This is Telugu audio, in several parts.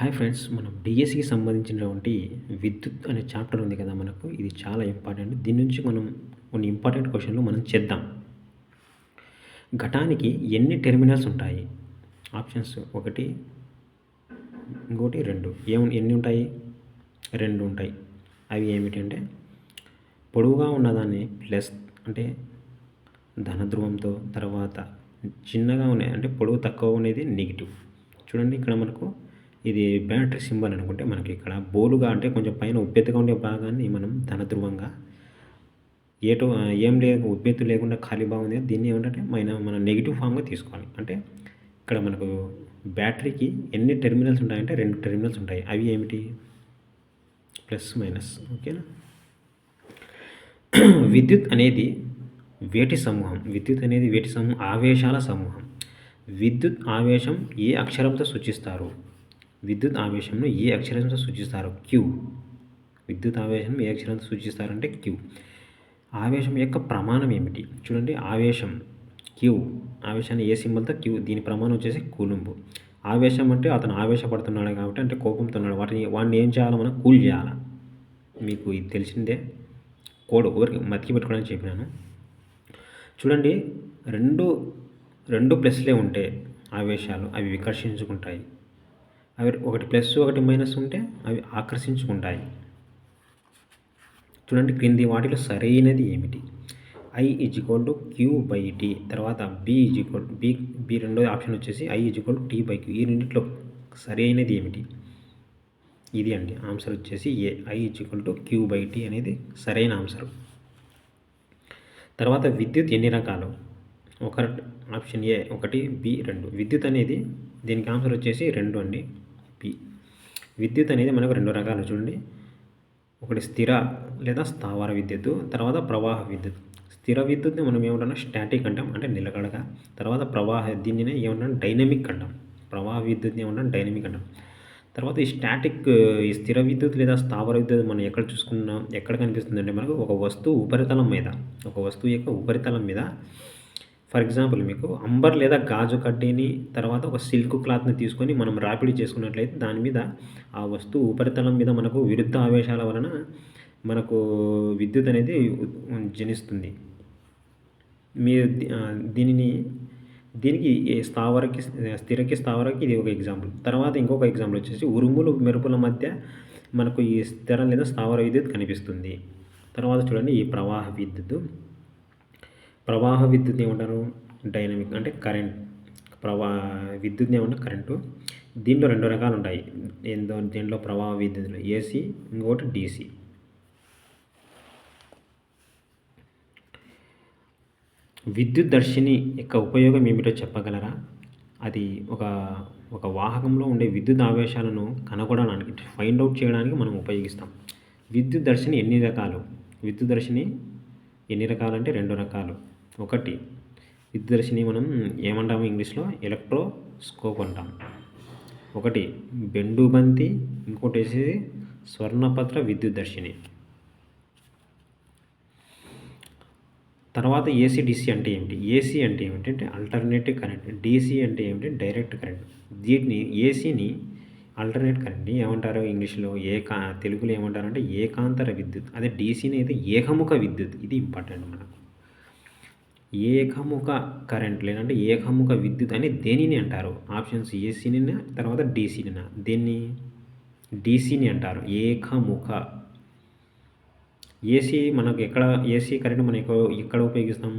హాయ్ ఫ్రెండ్స్, మనం డిఎస్సికి సంబంధించినటువంటి విద్యుత్ అనే చాప్టర్ ఉంది కదా మనకు. ఇది చాలా ఇంపార్టెంట్. దీని నుంచి మనం కొన్ని ఇంపార్టెంట్ క్వశ్చన్లు మనం చేద్దాం. ఘటానికి ఎన్ని టెర్మినల్స్ ఉంటాయి? ఆప్షన్స్ 1, ఇంకోటి 2. ఎన్ని ఉంటాయి? 2 ఉంటాయి. అవి ఏమిటంటే, పొడవుగా ఉన్నదాన్ని ప్లస్ అంటే ధనధ్రువంతో, తర్వాత చిన్నగా ఉన్నాయి అంటే పొడవు తక్కువ ఉండేది నెగిటివ్. చూడండి ఇక్కడ మనకు ఇది బ్యాటరీ సింబల్ అనుకుంటే మనకి ఇక్కడ బోలుగా అంటే కొంచెం పైన ఉబ్బెత్తుగా ఉండే భాగాన్ని మనం ధనధ్రువంగా, ఏం లేదు ఉబ్బెత్తు లేకుండా ఖాళీ భాగం ఉంది దీన్ని ఏమంటే మనం నెగిటివ్ ఫామ్గా తీసుకోవాలి. అంటే ఇక్కడ మనకు బ్యాటరీకి ఎన్ని టెర్మినల్స్ ఉంటాయంటే 2 టెర్మినల్స్ ఉంటాయి. అవి ఏమిటి? Plus minus. ఓకేనా? విద్యుత్ అనేది వేటి సమూహం. ఆవేశాల సమూహం. విద్యుత్ ఆవేశం ఏ అక్షరంతో సూచిస్తారు? విద్యుత్ ఆవేశంను ఏ అక్షరంతో సూచిస్తారు? క్యూ. విద్యుత్ ఆవేశం ఏ అక్షరంతో సూచిస్తారంటే క్యూ. ఆవేశం యొక్క ప్రమాణం ఏమిటి? చూడండి, ఆవేశం క్యూ. ఆవేశాన్ని ఏ సింబల్తో? క్యూ. దీని ప్రమాణం వచ్చేసి కూలుంబు. ఆవేశం అంటే అతను ఆవేశపడుతున్నాడు కాబట్టి, అంటే కోపంతో ఉన్నాడు, వాడిని ఏం చేయాలి? మనం కూల్ చేయాలి. మీకు ఇది తెలిసిందే. కోడ్ ఊరికి మతికి పెట్టుకోవడానికి చెప్పినాను. చూడండి, రెండు ప్లస్లే ఉంటే ఆవేశాలు అవి వికర్షించుకుంటాయి. అవి ఒకటి ప్లస్ ఒకటి మైనస్ ఉంటే అవి ఆకర్షించుకుంటాయి. చూడండి, క్రింది వాటిలో సరైనది ఏమిటి? I = Q/T. తర్వాత B రెండో ఆప్షన్ వచ్చేసి I = T/Q. ఈ రెండిట్లో సరైనది ఏమిటి? ఇది అండి ఆన్సర్ వచ్చేసి ఏ. I = Q/T అనేది సరైన ఆన్సర్. తర్వాత విద్యుత్ ఎన్ని రకాలు? Option A 1, B 2. విద్యుత్ అనేది దీనికి ఆన్సర్ వచ్చేసి 2 అండి, బి. విద్యుత్ అనేది మనకు 2 రకాలు. చూడండి, ఒకటి స్థిర లేదా స్థావర విద్యుత్, తర్వాత ప్రవాహ విద్యుత్. స్థిర విద్యుత్ని మనం ఏమంటాం? స్టాటిక్ అంటాం, అంటే నిలకడగా. తర్వాత దీనినే ఏమంటాం? డైనమిక్ అంటాం. ప్రవాహ విద్యుత్ని ఏమంటాం? డైనమిక్ అంటాం. తర్వాత ఈ స్థిర విద్యుత్ లేదా స్థావర విద్యుత్ మనం ఎక్కడ చూసుకున్నాం, ఎక్కడ కనిపిస్తుందంటే మనకు ఒక వస్తువు యొక్క ఉపరితలం మీద, ఫర్ ఎగ్జాంపుల్ మీకు అంబర్ లేదా గాజు కడ్డీని, తర్వాత ఒక సిల్క్ క్లాత్ని తీసుకొని మనం రాపిడి చేసుకున్నట్లయితే దాని మీద ఆ వస్తువు ఉపరితలం మీద మనకు విరుద్ధ ఆవేశాల వలన మనకు విద్యుత్ అనేది జనిస్తుంది. మీరు దీనికి స్థిరకి స్థావరకి ఇది ఒక ఎగ్జాంపుల్. తర్వాత ఇంకొక ఎగ్జాంపుల్ వచ్చేసి ఉరుములు మెరుపుల మధ్య మనకు ఈ స్థిర లేదా స్థావర విద్యుత్ కనిపిస్తుంది. తర్వాత చూడండి, ఈ ప్రవాహ విద్యుత్ ఏమంటారు? డైనమిక్, అంటే కరెంట్. విద్యుత్ని ఏమంటారు? కరెంటు. దీంట్లో 2 రకాలు ఉంటాయి. దీంట్లో ప్రవాహ విద్యుత్తులు AC, ఇంకోటి DC. విద్యుత్ దర్శిని యొక్క ఉపయోగం ఏమిటో చెప్పగలరా? అది ఒక వాహకంలో ఉండే విద్యుత్ ఆవేశాలను కనుగొనడానికి, ఫైండ్ అవుట్ చేయడానికి మనం ఉపయోగిస్తాం. విద్యుత్ దర్శిని ఎన్ని రకాలు? విద్యుత్ దర్శిని ఎన్ని రకాలు అంటే 2 రకాలు. ఒకటి విద్యుత్ దర్శిని మనం ఏమంటాము? ఇంగ్లీష్లో ఎలక్ట్రోస్కోప్ అంటాం. ఒకటి బెండుబంతి, ఇంకోటి వచ్చేసి స్వర్ణపత్ర విద్యుత్ దర్శిని. తర్వాత AC/DC అంటే ఏమిటి? AC అంటే ఏమిటంటే ఆల్టర్నేటివ్ కరెంట్. DC అంటే ఏమిటి? Direct current. ACని ఆల్టర్నేట్ కరెంట్ని ఏమంటారు ఇంగ్లీష్లో? తెలుగులో ఏమంటారంటే ఏకాంతర విద్యుత్. అదే DCని అయితే ఏకముఖ విద్యుత్. ఇది ఇంపార్టెంట్ మనకు. ఏకముఖ కరెంట్ లేదంటే ఏకముఖ విద్యుత్ అని దేనిని అంటారు? ఆప్షన్స్ ACని, తర్వాత DCని. దీన్ని DCని అంటారు, ఏకముఖ. మనకు AC కరెంట్ మనం ఎక్కడ ఉపయోగిస్తాం?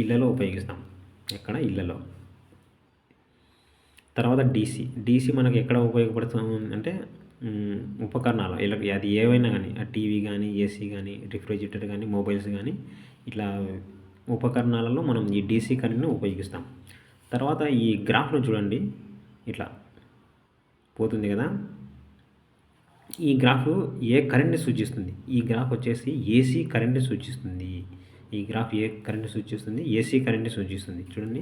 ఇళ్ళలో ఉపయోగిస్తాం. ఇళ్ళలో. తర్వాత DC మనకు ఎక్కడ ఉపయోగపడుతాం అంటే ఉపకరణాలు, అది ఏవైనా కానీ, టీవీ కానీ, AC కానీ, రిఫ్రిజిరేటర్ కానీ, మొబైల్స్ కానీ, ఇట్లా ఉపకరణాలలో మనం ఈ DC కరెంట్ను ఉపయోగిస్తాం. తర్వాత ఈ గ్రాఫ్ను చూడండి, ఇట్లా పోతుంది కదా. ఈ గ్రాఫ్ ఏ కరెంట్ని సూచిస్తుంది? ఈ గ్రాఫ్ వచ్చేసి AC కరెంట్ని సూచిస్తుంది. ఈ గ్రాఫ్ ఏ కరెంట్ని సూచిస్తుంది? AC కరెంట్ని సూచిస్తుంది. చూడండి,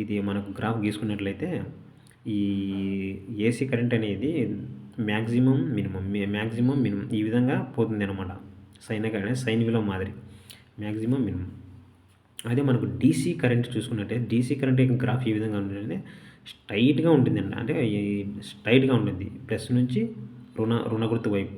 ఇది మనకు గ్రాఫ్ గీసుకున్నట్లయితే ఈ AC కరెంట్ అనేది మ్యాక్సిమం మినిమం ఈ విధంగా పోతుంది అనమాట. సైన్ విలువ మాదిరి మ్యాక్సిమం మినిమం. అదే మనకు DC కరెంట్ చూసుకున్నట్టే, DC కరెంట్ గ్రాఫ్ ఏ విధంగా ఉంటుందంటే స్ట్రైట్‌గా ఉంటుందండి. అంటే స్ట్రైట్‌గా ఉంటుంది. ప్లస్ నుంచి రుణ గుర్తు వైపు.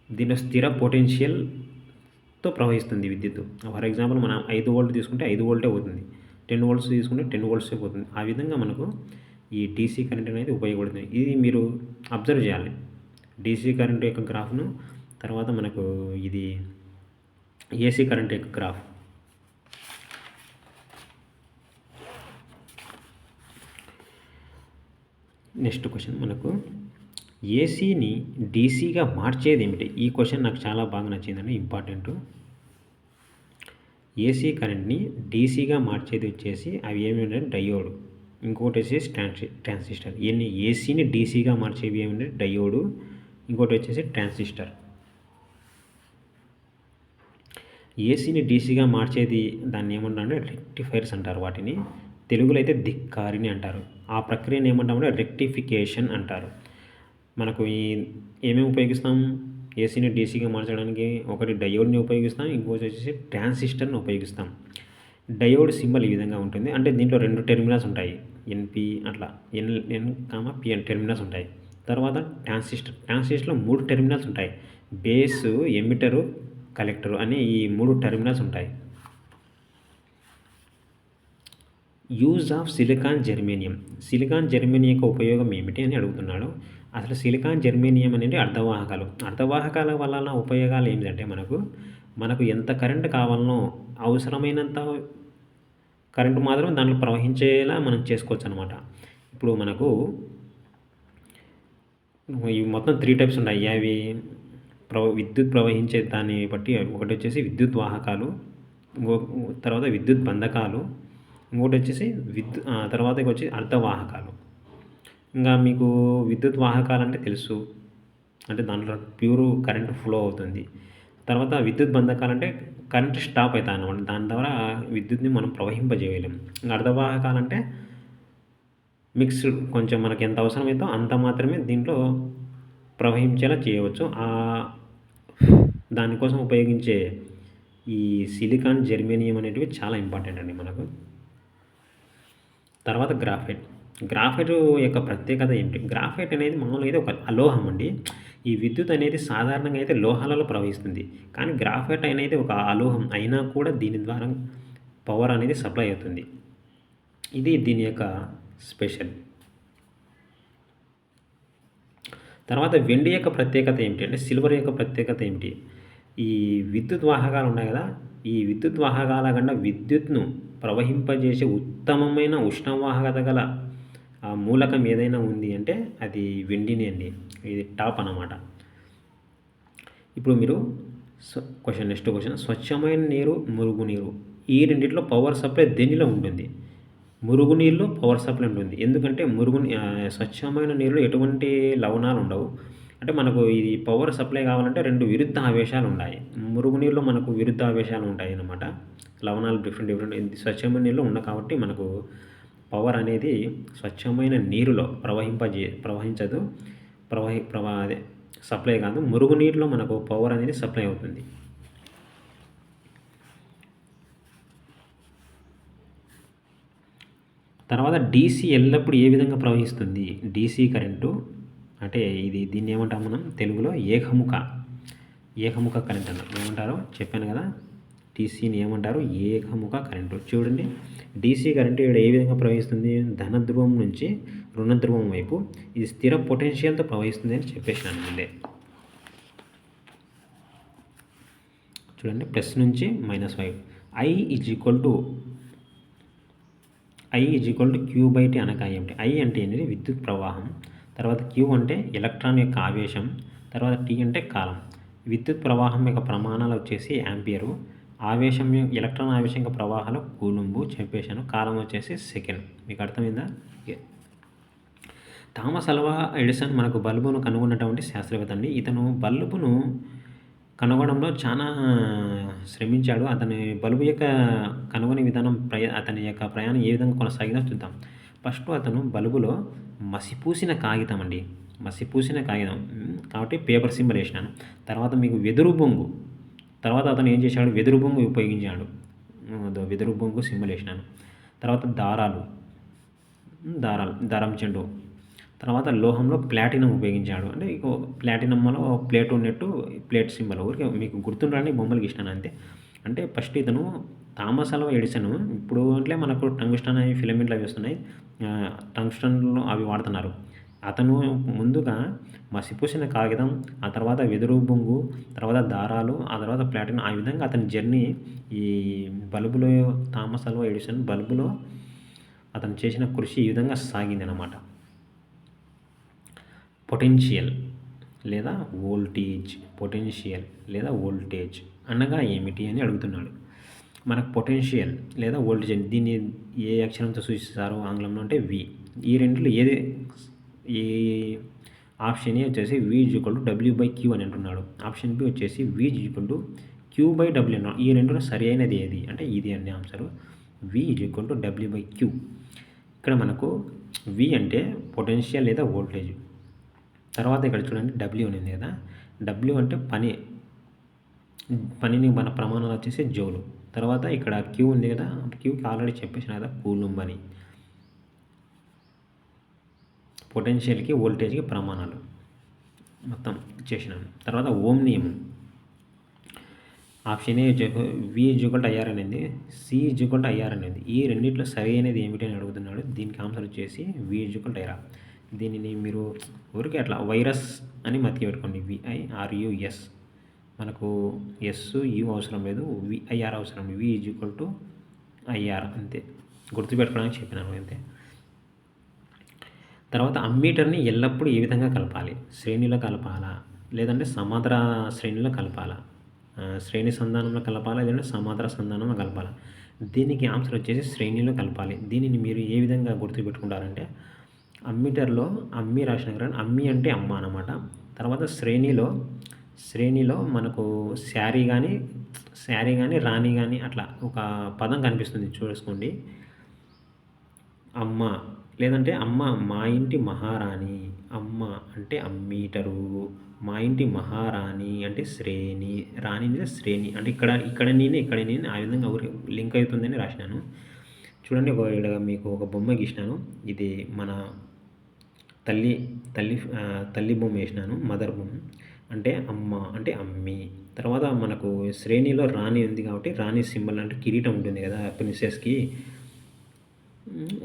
దీంట్లో స్థిర పొటెన్షియల్‌తో ప్రవహిస్తుంది విద్యుత్తు. ఫర్ ఎగ్జాంపుల్ మనం 5 వోల్ట్ తీసుకుంటే 5 వోల్టే పోతుంది. 10 వోల్ట్స్ తీసుకుంటే 10 వోల్ట్సే పోతుంది. ఆ విధంగా మనకు ఈ డీసీ కరెంట్ అనేది ఉపయోగపడుతుంది. ఇది మీరు అబ్జర్వ్ చేయాలి. డీసీ కరెంట్ యొక్క గ్రాఫ్‌ను, తర్వాత మనకు ఇది ఏసీ కరెంట్ యొక్క గ్రాఫ్. నెక్స్ట్ క్వశ్చన్ మనకు ఏసీని డీసీగా మార్చేది ఏమిటి? ఈ క్వశ్చన్ నాకు చాలా బాగా నచ్చిందండి, ఇంపార్టెంట్. ఏసీ కరెంట్ని డీసీగా మార్చేది వచ్చేసి అవి ఏమిటంటే డయోడ్, ఇంకోటి వచ్చేసి ట్రాన్సిస్టర్. ఏసీని డీసీగా మార్చేవి ఏమిటంటే డయోడు, ఇంకోటి వచ్చేసి ట్రాన్సిస్టర్. ఏసీని డీసీగా మార్చేది దాన్ని ఏమంటారంటే రెక్టిఫైర్స్ అంటారు. వాటిని తెలుగులో అయితే ధిక్కారిని అంటారు. ఆ ప్రక్రియను ఏమంటామంటే రెక్టిఫికేషన్ అంటారు. మనకు ఏమేమి ఉపయోగిస్తాం ఏసీని డీసీగా మార్చడానికి? ఒకటి డయోడ్ని ఉపయోగిస్తాం, ఇంకోటి వచ్చేసి ట్రాన్సిస్టర్ని ఉపయోగిస్తాం. డయోడ్ సింబల్ ఈ విధంగా ఉంటుంది. అంటే దీంట్లో 2 టెర్మినల్స్ ఉంటాయి, ఎన్పి అట్లా పిఎన్ టెర్మినల్స్ ఉంటాయి. తర్వాత ట్రాన్సిస్టర్లో 3 టెర్మినల్స్ ఉంటాయి. బేసు, ఎమిటరు, కలెక్టరు అని ఈ 3 టెర్మినల్స్ ఉంటాయి. Use of silicon germanium. Silicon germanium యొక్క ఉపయోగం ఏమిటి అని అడుగుతున్నాడు. అసలు సిలికాన్ జెర్మేనియం అనేది అర్ధవాహకాల వలన ఉపయోగాలు ఏమిటంటే మనకు ఎంత కరెంట్ కావాలనో అవసరమైనంత కరెంటు మాత్రం దాంట్లో ప్రవహించేలా మనం చేసుకోవచ్చు అనమాట. ఇప్పుడు మనకు ఇవి మొత్తం 3 టైప్స్ ఉన్నాయి. అవి విద్యుత్ ప్రవహించే దాన్ని బట్టి ఒకటి వచ్చేసి విద్యుత్ వాహకాలు, తర్వాత విద్యుత్ బంధకాలు, ఇంకోటి వచ్చేసి తర్వాత వచ్చి అర్ధవాహకాలు. ఇంకా మీకు విద్యుత్ వాహకాలంటే తెలుసు, అంటే దాంట్లో ప్యూర్ కరెంట్ ఫ్లో అవుతుంది. తర్వాత విద్యుత్ బంధకాలంటే కరెంట్ స్టాప్ అవుతుంది అన్నమాట, దాని ద్వారా విద్యుత్ని మనం ప్రవహింపజేయలేము. ఇంకా అర్ధవాహకాలంటే మిక్స్డ్, కొంచెం మనకి ఎంత అవసరమైతే అంత మాత్రమే దీంట్లో ప్రవహించేలా చేయవచ్చు. దానికోసం ఉపయోగించే ఈ సిలికాన్ జెర్మేనియం అనేటివి చాలా ఇంపార్టెంట్ అండి మనకు. తర్వాత గ్రాఫైట్ యొక్క ప్రత్యేకత ఏమిటి? గ్రాఫైట్ అనేది మామూలుగా అయితే ఒక అలోహం అండి. ఈ విద్యుత్ అనేది సాధారణంగా అయితే లోహాలలో ప్రవహిస్తుంది, కానీ గ్రాఫైట్ అనేది ఒక అలోహం అయినా కూడా దీని ద్వారా పవర్ అనేది సప్లై అవుతుంది. ఇది దీని యొక్క స్పెషల్. తర్వాత వెండి యొక్క ప్రత్యేకత ఏమిటి అంటే సిల్వర్ యొక్క ప్రత్యేకత ఏమిటి? ఈ విద్యుత్ వాహకాలు ఉన్నాయి కదా, ఈ విద్యుత్ వాహకాల కన్నా విద్యుత్ను ప్రవహింపజేసే ఉత్తమమైన ఉష్ణవాహకత గల మూలకం ఏదైనా ఉంది అంటే అది వెండినే అండి. ఇది టాప్ అన్నమాట. ఇప్పుడు మీరు నెక్స్ట్ క్వశ్చన్, స్వచ్ఛమైన నీరు, మురుగునీరు, ఈ రెండిట్లో పవర్ సప్లై దేనిలో ఉంటుంది? మురుగునీరులో పవర్ సప్లై ఉంటుంది. ఎందుకంటే స్వచ్ఛమైన నీరులో ఎటువంటి లవణాలు ఉండవు. అంటే మనకు ఇది పవర్ సప్లై కావాలంటే 2 విరుద్ధ ఆవేశాలు ఉన్నాయి. మురుగునీరులో మనకు విరుద్ధ ఆవేశాలు ఉంటాయి అన్నమాట. లవణాలు డిఫరెంట్ స్వచ్ఛమైన నీరులో ఉండవు కాబట్టి మనకు పవర్ అనేది స్వచ్ఛమైన నీరులో ప్రవహించదు, అదే సప్లై కాదు. మురుగునీరులో మనకు పవర్ అనేది సప్లై అవుతుంది. తర్వాత డీసీ ఎల్లప్పుడూ ఏ విధంగా ప్రవహిస్తుంది? డీసీ కరెంటు అంటే దీన్ని ఏమంటాం మనం తెలుగులో ఏకముఖ కరెంట్ అన్నారు. ఏమంటారో చెప్పాను కదా, డీసీని ఏమంటారు? ఏకముఖ కరెంటు. చూడండి, డీసీ కరెంటు ఇక్కడ ఏ విధంగా ప్రవహిస్తుంది? ధన ధ్రువం నుంచి రుణ ధ్రువం వైపు ఇది స్థిర పొటెన్షియల్తో ప్రవహిస్తుంది అని చెప్పేసాను ముందే. చూడండి, ప్లస్ నుంచి -5. I Q/T అనగా ఏమిటి? I అంటే ఏంటి? విద్యుత్ ప్రవాహం. తర్వాత Q అంటే ఎలక్ట్రాన్ యొక్క ఆవేశం. తర్వాత T అంటే కాలం. విద్యుత్ ప్రవాహం యొక్క ప్రమాణాలు వచ్చేసి యాంపియరు. ఎలక్ట్రాన్ ఆవేశం యొక్క ప్రవాహాలు కూలుంబు చెప్పేశాను. కాలం వచ్చేసి సెకండ్. మీకు అర్థమైందా? థామస్ అల్వా ఎడిసన్ మనకు బల్బును కనుగొన్నటువంటి శాస్త్రవేత్త అండి. ఇతను బల్బును కనుగొనడంలో చాలా శ్రమించాడు. అతని బల్బు యొక్క కనుగొనే విధానం అతని యొక్క ప్రయాణం ఏ విధంగా కొనసాగిందో చూద్దాం. ఫస్ట్ అతను బల్బులో మసిపూసిన కాగితం కాబట్టి పేపర్ సింబల్ వేసినాను. తర్వాత మీకు వెదురు బొంగు, తర్వాత అతను ఏం చేశాడు? వెదురు బొంగు ఉపయోగించాడు. వెదురు బొంగు సింబల్ వేసినాను. తర్వాత దారాలు, దారం చెండు. తర్వాత లోహంలో ప్లాటినం ఉపయోగించాడు. అంటే ఇగో ప్లాటినంలో ప్లేట్ ఉన్నట్టు ప్లేట్ సింబల్ ఊరికే మీకు గుర్తుండడానికి బొమ్మలు గీసినాను అంతే. అంటే ఫస్ట్ ఇతను థామస్ అల్వా ఎడిసన్ ఇప్పుడు అంటే మనకు టంగ్స్టన్ అవి ఫిలమెంట్లు అవి వస్తున్నాయి. టంగ్స్టన్‌లో అవి వాడుతున్నారు. అతను ముందుగా మసిపూసిన కాగితం, ఆ తర్వాత వెదురు బొంగు, తర్వాత దారాలు, ఆ తర్వాత ప్లాటినం ఆ విధంగా అతని జర్నీ ఈ బల్బులో థామస్ అల్వా ఎడిసన్ బల్బులో అతను చేసిన కృషి ఈ విధంగా సాగిందనమాట. పొటెన్షియల్ లేదా వోల్టేజ్ అనగా ఏమిటి అని అడుగుతున్నాడు. మనకు పొటెన్షియల్ లేదా వోల్టేజ్ దీన్ని ఏ అక్షరంతో సూచిస్తారు ఆంగ్లంలో అంటే వి. ఈ రెండిట్లో ఏది ఈ ఆప్షన్ ఏ వచ్చేసి V=W/Q అని అంటున్నాడు. ఆప్షన్ బి వచ్చేసి V=Q/W అన్నాడు. ఈ రెండులో సరి అయినది ఏది అంటే ఇది అండి ఆన్సర్. V=W/Q. ఇక్కడ మనకు V అంటే పొటెన్షియల్ లేదా వోల్టేజ్. తర్వాత ఇక్కడ చూడండి W ఉంది కదా, W అంటే పనిని మన ప్రమాణాలు వచ్చేసి జౌలు. తర్వాత ఇక్కడ Q ఉంది కదా, Qకి ఆల్రెడీ చెప్పేసిన కదా కూలుంబ్ అని. పొటెన్షియల్కి వోల్టేజ్కి ప్రమాణాలు మొత్తం చేసినాను. తర్వాత ఓం నియమం ఆప్షన్ ఏ V=IR అనేది, C=IR అనేది. ఈ రెండిట్లో సరి అయినది ఏమిటి అని అడుగుతున్నాడు. దీనికి ఆన్సర్ వచ్చేసి V=IR. దీనిని మీరు ఊరికే అట్లా వైరస్ అని మతికి పెట్టుకోండి. VIRUS. మనకు SU అవసరం లేదు, VIR అవసరం. V=IR అంతే, గుర్తుపెట్టుకోవడానికి చెప్పినాను అంతే. తర్వాత అమ్మీటర్ని ఎల్లప్పుడూ ఏ విధంగా కలపాలి? శ్రేణిలో కలపాలా, లేదంటే సమాంతర శ్రేణిలో కలపాలా, శ్రేణి సంధానంలో కలపాలా, లేదంటే సమాంతర సంధానంలో కలపాలా? దీనికి ఆన్సర్ వచ్చేసి శ్రేణిలో కలపాలి. దీనిని మీరు ఏ విధంగా గుర్తుపెట్టుకుంటారంటే అమ్మీటర్లో అమ్మి రాసిన కానీ అమ్మి అంటే అమ్మ అన్నమాట. తర్వాత శ్రేణిలో మనకు శారీ కానీ రాణి కానీ అట్లా ఒక పదం కనిపిస్తుంది చూసుకోండి. అమ్మ లేదంటే అమ్మ మా ఇంటి మహారాణి, అమ్మ అంటే అమ్మీటరు, మా ఇంటి మహారాణి అంటే శ్రేణి, రాణి అంటే శ్రేణి. అంటే ఇక్కడ నేను ఆ విధంగా లింక్ అవుతుందని రాసినాను. చూడండి ఇక్కడ మీకు ఒక బొమ్మ గీసినాను. ఇది మన తల్లి బొమ్మ వేసినాను, మదర్ బొమ్మ. అంటే అమ్మ అంటే అమ్మి. తర్వాత మనకు శ్రేణిలో రాణి ఉంది కాబట్టి రాణి సింబల్ అంటే కిరీటం ఉంటుంది కదా ప్రిన్సెస్కి,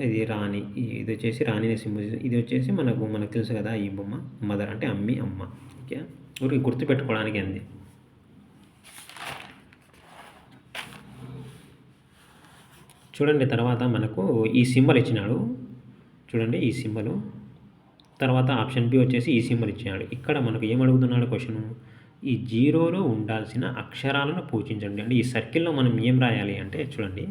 ఇది రాణి. ఇది వచ్చేసి రాణిని సింబల్. ఇది వచ్చేసి మనకు తెలుసు కదా ఈ బొమ్మ మదర్ అంటే అమ్మి అమ్మ. ఓకే, ఊరికి గుర్తుపెట్టుకోవడానికి అంది. చూడండి తర్వాత మనకు ఈ సింబల్ ఇచ్చినాడు. చూడండి ఈ సింబలు. తర్వాత ఆప్షన్ బి వచ్చేసి ఈ సింబల్ ఇచ్చినాడు. ఇక్కడ మనకు ఏమడుగుతున్నాడు క్వశ్చను, ఈ జీరోలో ఉండాల్సిన అక్షరాలను పూజించండి. అంటే ఈ సర్కిల్లో మనం ఏం రాయాలి అంటే చూడండి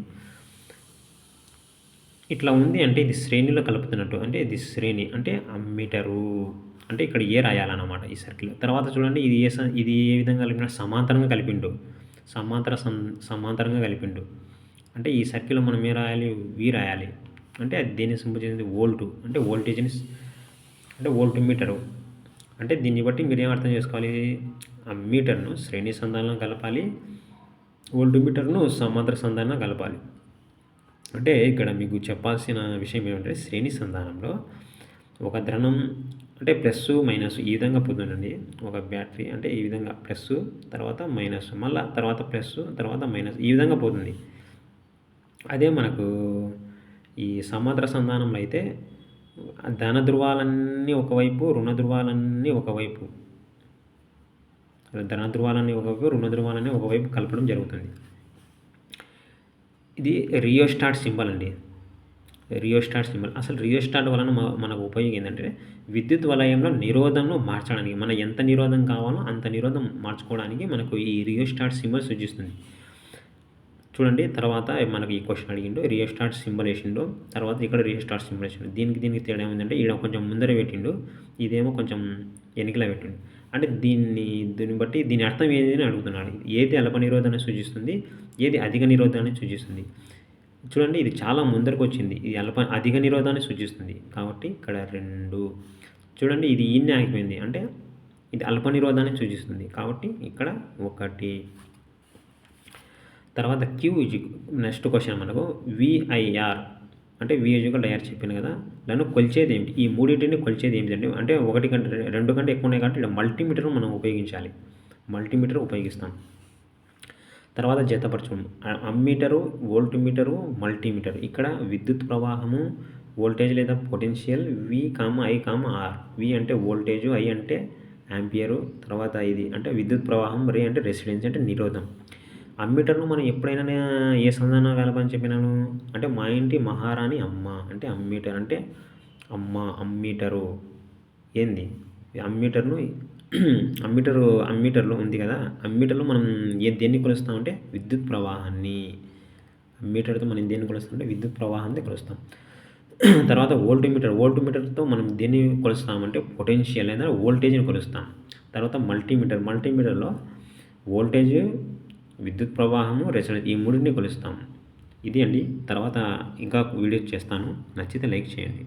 ఇట్లా ఉంది. అంటే ఇది శ్రేణిలో కలుపుతున్నట్టు, అంటే ఇది శ్రేణి అంటే అమ్మీటరు అంటే ఇక్కడ ఏ రాయాలన్నమాట ఈ సర్కిల్. తర్వాత చూడండి ఇది ఏ విధంగా కలిపినా సమాంతరంగా కలిపిండు, సమాంతరంగా కలిపిండు. అంటే ఈ సర్కిల్లో మనం ఏ రాయాలి, వి రాయాలి. అంటే అది దేన్ని సింబల్ చేసింది, వోల్టు అంటే వోల్టేజ్ని అంటే వోల్ట్ మీటరు. అంటే దీన్ని బట్టి మీరు ఏం అర్థం చేసుకోవాలి, మీటర్ను శ్రేణి సంధానం కలపాలి, వోల్ట్ మీటర్ను సమాంతర సంధానం కలపాలి. అంటే ఇక్కడ మీకు చెప్పాల్సిన విషయం ఏమంటే శ్రేణి సంధానంలో ఒక ధనం అంటే ప్లస్ మైనస్ ఈ విధంగా పోతుందండి. ఒక బ్యాటరీ అంటే ఈ విధంగా ప్లస్ తర్వాత మైనస్ మళ్ళీ తర్వాత ప్లస్ తర్వాత మైనస్ ఈ విధంగా పోతుంది. అదే మనకు ఈ సమాంతర సంధానంలో అయితే ధన ధృవాలన్నీ ఒకవైపు, రుణ ధృవాలన్నీ ఒకవైపు, ధన ధృవాలన్నీ ఒకవైపు, రుణ ధృవాలన్నీ ఒకవైపు కలపడం జరుగుతుంది. ఇది రియోస్టాట్ సింబల్ అండి. Rheostat symbol. అసలు రియోస్టాట్ వలన మనకు ఉపయోగం ఏంటంటే విద్యుత్ వలయంలో నిరోధంను మార్చడానికి, మన ఎంత నిరోధం కావాలో అంత నిరోధం మార్చుకోవడానికి మనకు ఈ రియోస్టాట్ సింబల్ సూచిస్తుంది. చూడండి తర్వాత మనకి ఈ క్వశ్చన్ అడిగిండు, రియోస్టాట్ సింబల్ వేసిండు, తర్వాత ఇక్కడ రియోస్టాట్ సింబల్ వేసిండు. దీనికి తేడా ఏమిందంటే ఈడ కొంచెం ముందర పెట్టిండు, ఇదేమో కొంచెం వెనుకలా పెట్టిండు. అంటే దీన్ని బట్టి దీని అర్థం ఏది అని అడుగుతున్నాడు. ఏది అల్ప నిరోధాన్ని సూచిస్తుంది, ఏది అధిక నిరోధాన్ని సూచిస్తుంది. చూడండి ఇది చాలా ముందరకు వచ్చింది, ఇది అధిక నిరోధాన్ని సూచిస్తుంది కాబట్టి ఇక్కడ 2. చూడండి ఇది ఈయన్ని ఆగిపోయింది అంటే ఇది అల్ప నిరోధాన్ని సూచిస్తుంది కాబట్టి ఇక్కడ 1. తర్వాత నెక్స్ట్ క్వశ్చన్ మనకు VIR అంటే V IR చెప్పాను కదా. నన్ను కొలిచేది ఏమిటి? ఈ మూడింటిని కొలిచేది ఏమిటంటే అంటే 1 కంటే 2 కంటే ఎక్కువ ఉన్నాయి కాబట్టి ఇలా మల్టీమీటర్ మనం ఉపయోగించాలి. మల్టీమీటర్ ఉపయోగిస్తాం. తర్వాత జతపరచడం అమ్మీటరు, వోల్ట్మీటరు, మల్టీమీటర్. ఇక్కడ విద్యుత్ ప్రవాహము, వోల్టేజ్ లేదా potential V, I, R. V అంటే వోల్టేజు, I అంటే యాంపియరు, తర్వాత ఇది అంటే విద్యుత్ ప్రవాహం, రే అంటే రెసిస్టెన్స్ అంటే నిరోధం. అమ్మీటర్ను మనం ఎప్పుడైనా ఏ సంధానం కలపని చెప్పినాను అంటే మా ఇంటి మహారాణి అమ్మ అంటే అమ్మీటర్ అంటే అమ్మ అమ్మీటరు ఏంది అమ్మీటర్ను అమ్మీటర్లో ఉంది కదా. అమ్మీటర్లో మనం దేన్ని కొలుస్తామంటే విద్యుత్ ప్రవాహాన్ని. అమ్మీటర్తో మనం దేన్ని కొలుస్తామంటే విద్యుత్ ప్రవాహాన్ని కొలుస్తాం. తర్వాత వోల్ట్మీటర్తో మనం దేన్ని కొలుస్తామంటే పొటెన్షియల్ లేదా వోల్టేజ్ని కొలుస్తాం. తర్వాత మల్టీమీటర్లో వోల్టేజ్, విద్యుత్ ప్రవాహము, రెసిస్టెన్స్ ఈ మూడింటిని కొలుస్తాం. ఇది అండి. తర్వాత ఇంకా వీడియోస్ చేస్తాను. నచ్చితే లైక్ చేయండి.